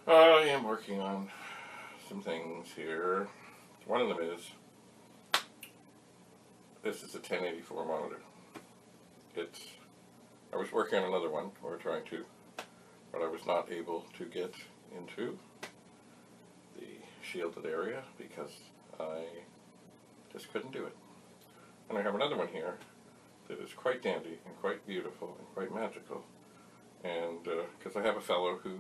I am working on some things here. One of them is, this is a 1084 monitor. I was working on another one, or trying to, but I was not able to get into the shielded area because I just couldn't do it. And I have another one here that is quite dandy and quite beautiful and quite magical. And because I have a fellow who,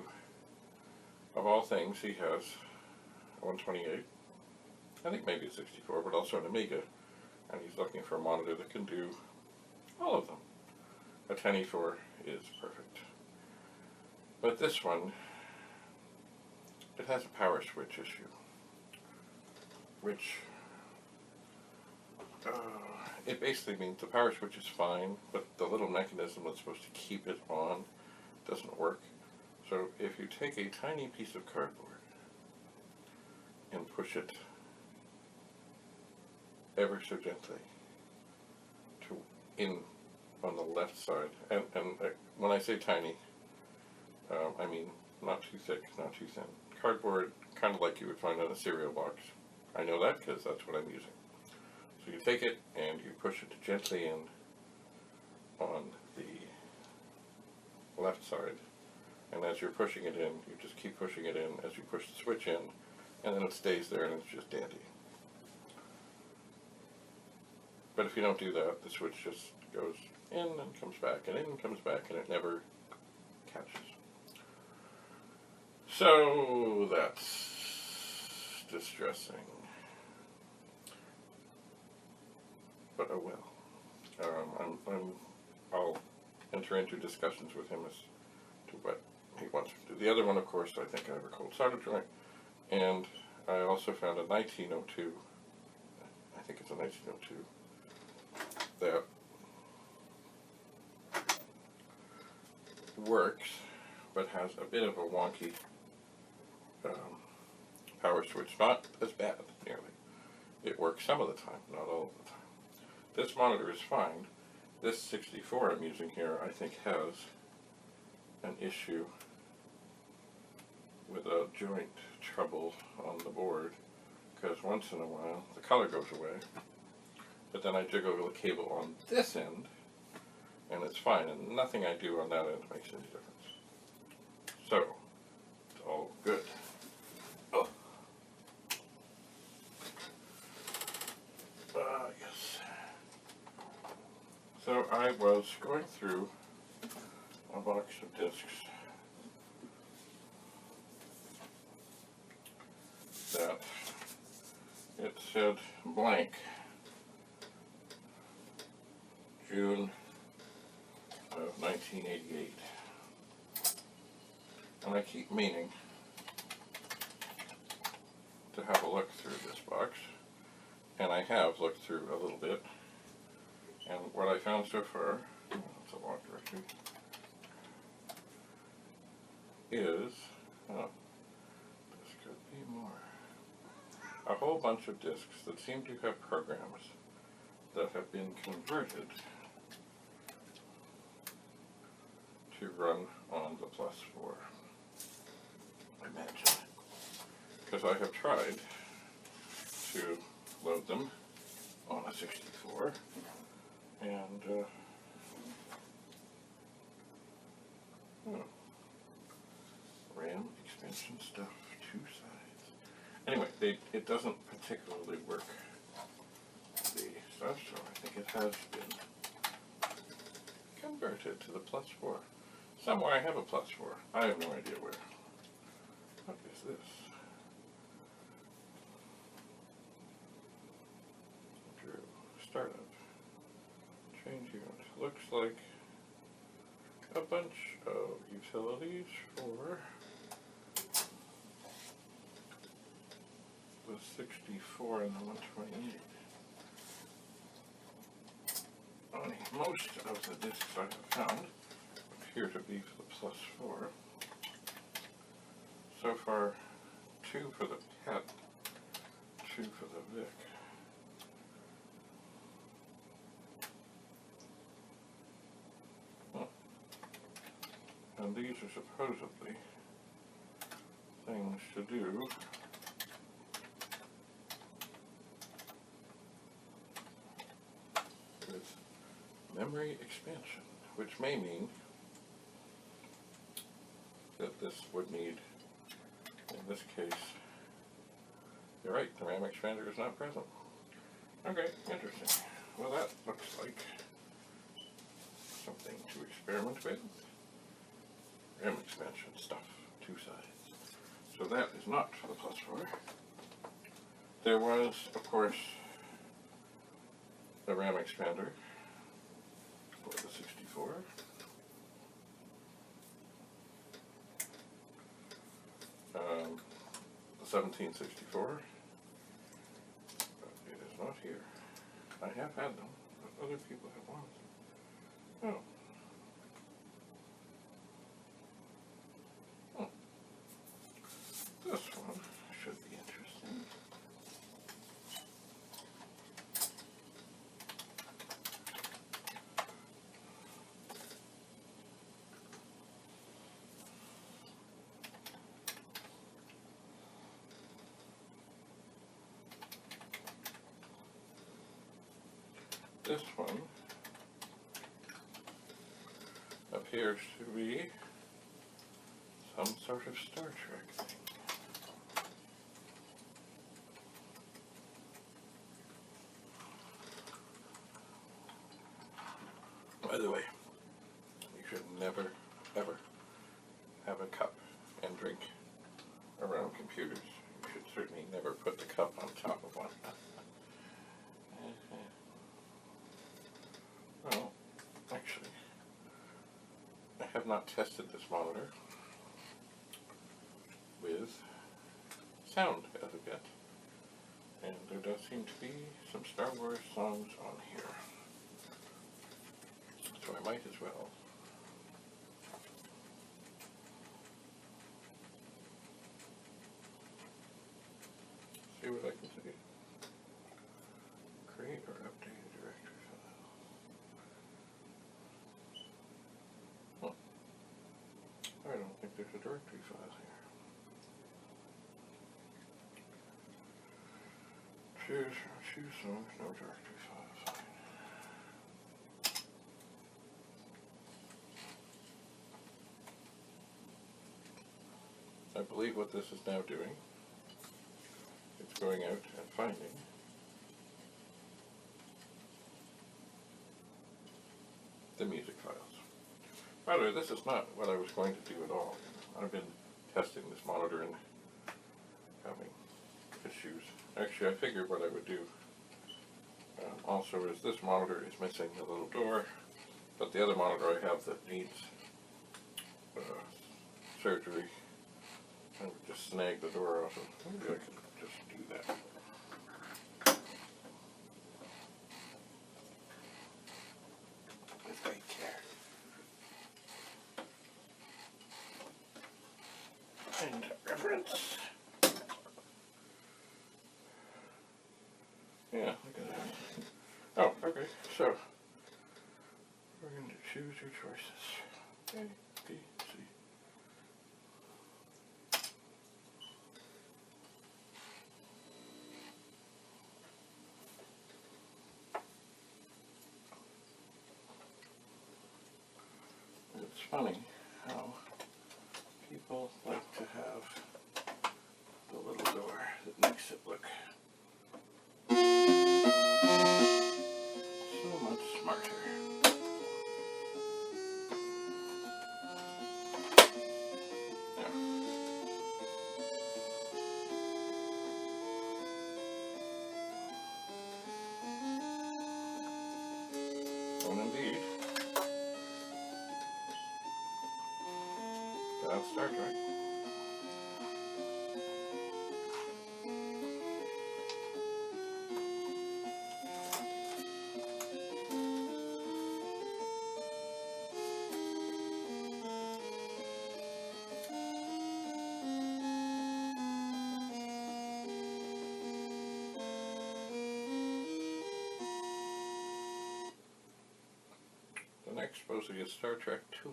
of all things, he has a 128, I think maybe a 64, but also an Amiga, and he's looking for a monitor that can do all of them. A 1084 is perfect. But this one, it has a power switch issue, which it basically means the power switch is fine, but the little mechanism that's supposed to keep it on doesn't work. So if you take a tiny piece of cardboard and push it ever so gently in on the left side, and when I say tiny, I mean not too thick, not too thin. Cardboard, kind of like you would find on a cereal box. I know that because that's what I'm using. So you take it and you push it gently in on the left side, and as you're pushing it in, you just keep pushing it in as you push the switch in, and then it stays there and it's just dandy. But if you don't do that, the switch just goes in and comes back and in and comes back, and it never catches. So that's distressing. But oh well. I'll enter into discussions with him as to what he wants to do. The other one, of course, I think I have a cold solder joint, and I also found a 1902. I think it's a 1902 that works, but has a bit of a wonky power switch. Not as bad, nearly. It works some of the time, not all of the time. This monitor is fine. This 64 I'm using here, I think, has an issue with a joint trouble on the board, because once in a while the color goes away, but then I jiggle the cable on this end and it's fine, and nothing I do on that end makes any difference. So, it's all good. Oh. Yes. So I was going through a box of discs that it said blank, June of 1988. And I keep meaning to have a look through this box, and I have looked through a little bit, and what I found so far, it's a long directory, is, this could be more, a whole bunch of disks that seem to have programs that have been converted to run on the Plus 4, I imagine. Because I have tried to load them on a 64, and RAM expansion stuff, 2 sides. Anyway, it doesn't particularly work, the stuff, so I think it has been converted to the Plus 4. Somewhere I have a Plus 4. I have no idea where. What is this? Drew. Startup. Change unit. Looks like a bunch of utilities for the 64 and the 128. Most of the discs I have found appear to be for the Plus 4. So far, 2 for the PET, 2 for the Vic. And these are supposedly managed to do is memory expansion, which may mean that this would need, in this case, you're right, the RAM expander is not present. Okay, interesting. Well, that looks like something to experiment with. RAM expansion stuff, 2 sides. So that is not the plus 4. There was, of course, the RAM expander for the 64. The 1764. But it is not here. I have had them, but other people have wanted them. Oh. This one should be interesting. This one appears to be some sort of Star Trek thing. By the way, you should never, ever have a cup and drink around computers. You should certainly never put the cup on top of one. Well, actually, I have not tested this monitor with sound as of yet, and there does seem to be some Star Wars songs on here, so I might as well. See what I can see. Create or update a directory file. I don't think there's a directory file here. Choose songs, no directory file. Fine. I believe what this is now doing, it's going out and finding the music files. By the way, this is not what I was going to do at all. I've been testing this monitor and having issues. Actually, I figured what I would do also is this monitor is missing the little door, but the other monitor I have that needs surgery, I would just snag the door off, and maybe I could just do that. If I care. And reference. Yeah, look at that. Oh, okay, so we're going to choose your choices. A, B, C. It's funny how people like to have the little door that makes it look so much smarter. Yeah. And indeed, that's Star Trek. The next supposedly is Star Trek 2.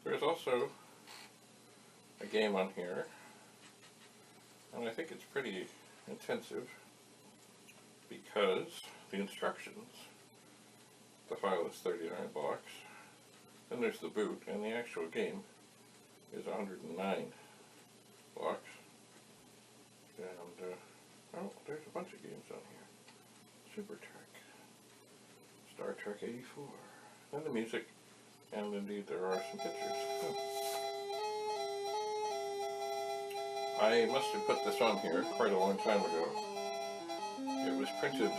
There's also a game on here And I think it's pretty intensive because the instructions, the file is 39 blocks, then there's the boot, and the actual game is 109 blocks. And, oh, there's a bunch of games on here. Super Trek, Star Trek 84, and the music, and indeed there are some pictures. I must have put this on here quite a long time ago. It was printed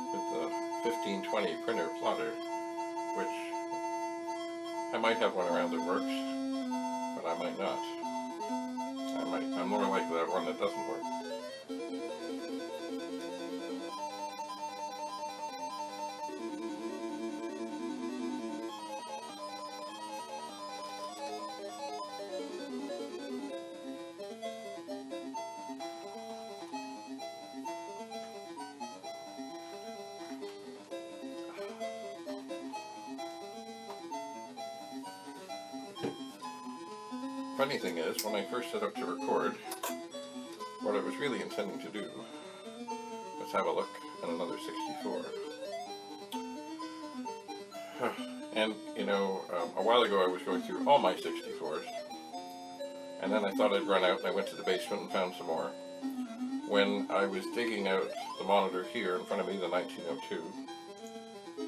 with the 1520 printer plotter, which I might have one around that works, but I might not. I'm more likely to have one that doesn't work. Funny thing is, when I first set up to record, what I was really intending to do was have a look at another 64. And, you know, a while ago I was going through all my 64s, and then I thought I'd run out, and I went to the basement and found some more. When I was digging out the monitor here in front of me, the 1902,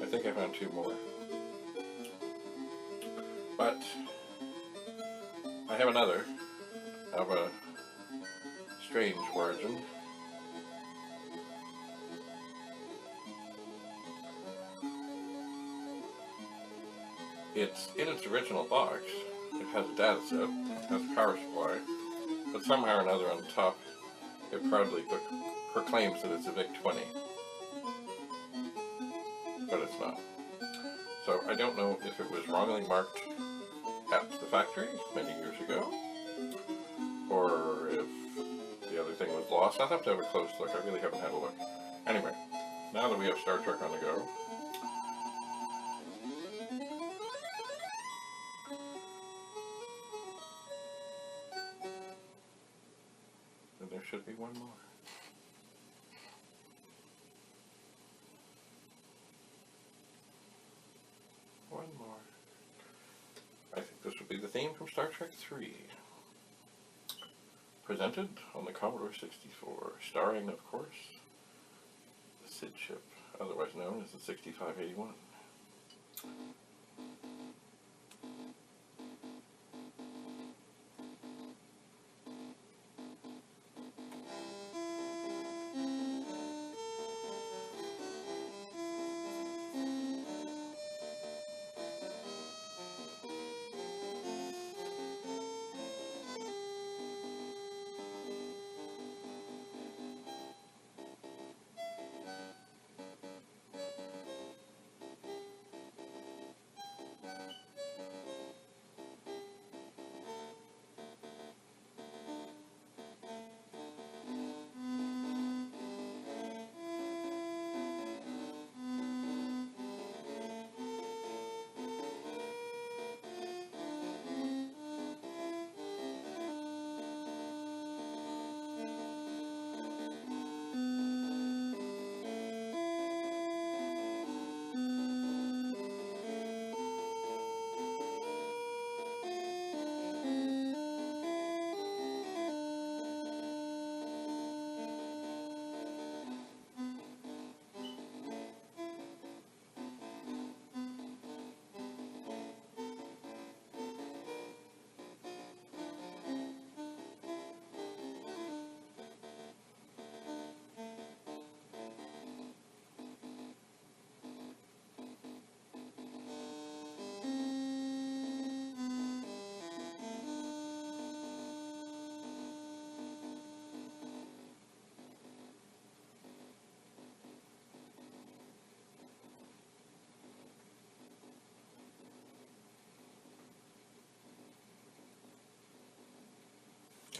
I think I found two more. But I have another of a strange origin. It's in its original box. It has a data set, it has a power supply, but somehow or another on the top it proudly proclaims that it's a Vic 20. But it's not. So I don't know if it was wrongly marked at the factory many years ago, or if the other thing was lost. I'll have to have a close look. I really haven't had a look. Anyway, now that we have Star Trek on the go, then there should be one more. One more. I think this would be the theme from Star Trek 3. Presented on the Commodore 64, starring, of course, the SID chip, otherwise known as the 6581.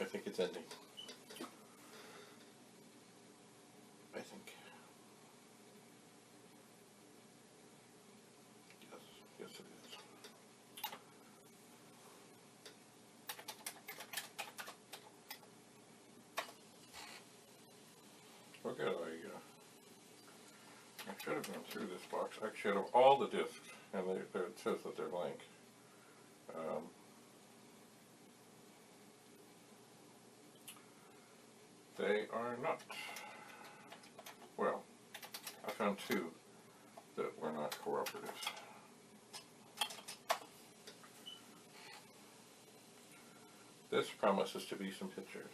I think it's ending. I think. Yes, yes it is. should have gone through this box. Actually, out of all the discs, and it says that they're blank. They are not. Well, I found two that were not cooperative. This promises to be some pictures.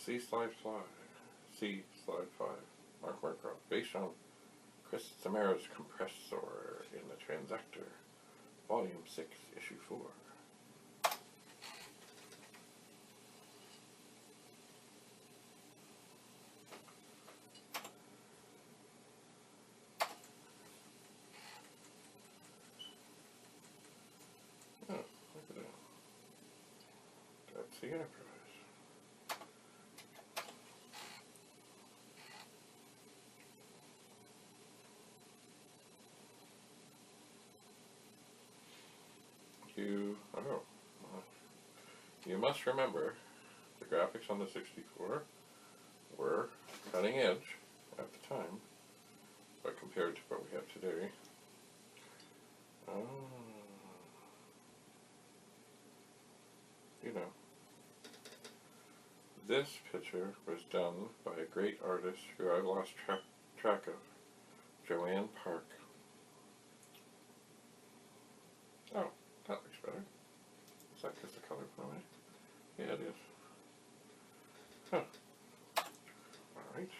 C/5, C/5, Mark Markov, based on Chris Samaro's compressor in the Transactor, Volume 6, Issue 4. Oh, look at that. That's the Enterprise. You must remember the graphics on the 64 were cutting edge at the time, but compared to what we have today, you know, this picture was done by a great artist who I've lost track of, Joanne Park. Oh, that looks better. Is that because the color went away? Yeah, it is. Huh. Alright.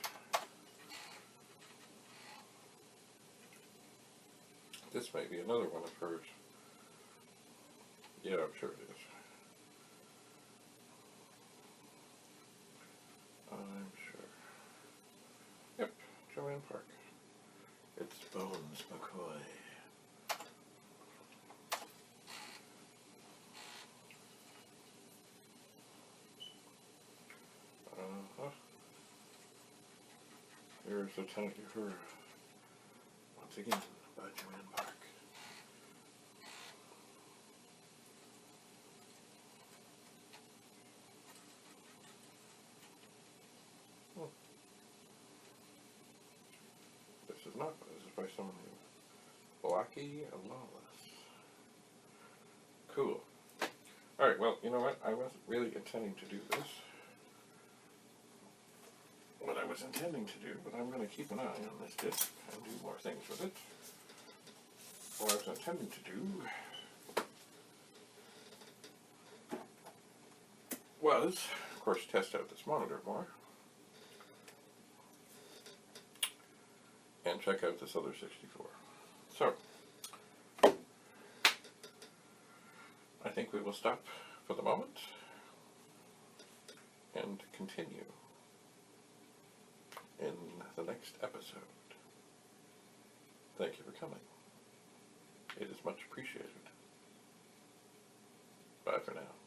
This may be another one of hers. Yeah, I'm sure it is. I'm sure. Yep, Joanne Park. It's Bones McCoy. Here's Lieutenant Uhura, once again, by Joanne Park. Oh. This is not, this is by someone named Blackie Lawless. Cool. Alright, well, you know what, I wasn't really intending to do this. What I was intending to do, but I'm going to keep an eye on this disc and do more things with it. What I was intending to do was, of course, test out this monitor more and check out this other 64. So, I think we will stop for the moment and continue in the next episode. Thank you for coming. It is much appreciated. Bye for now.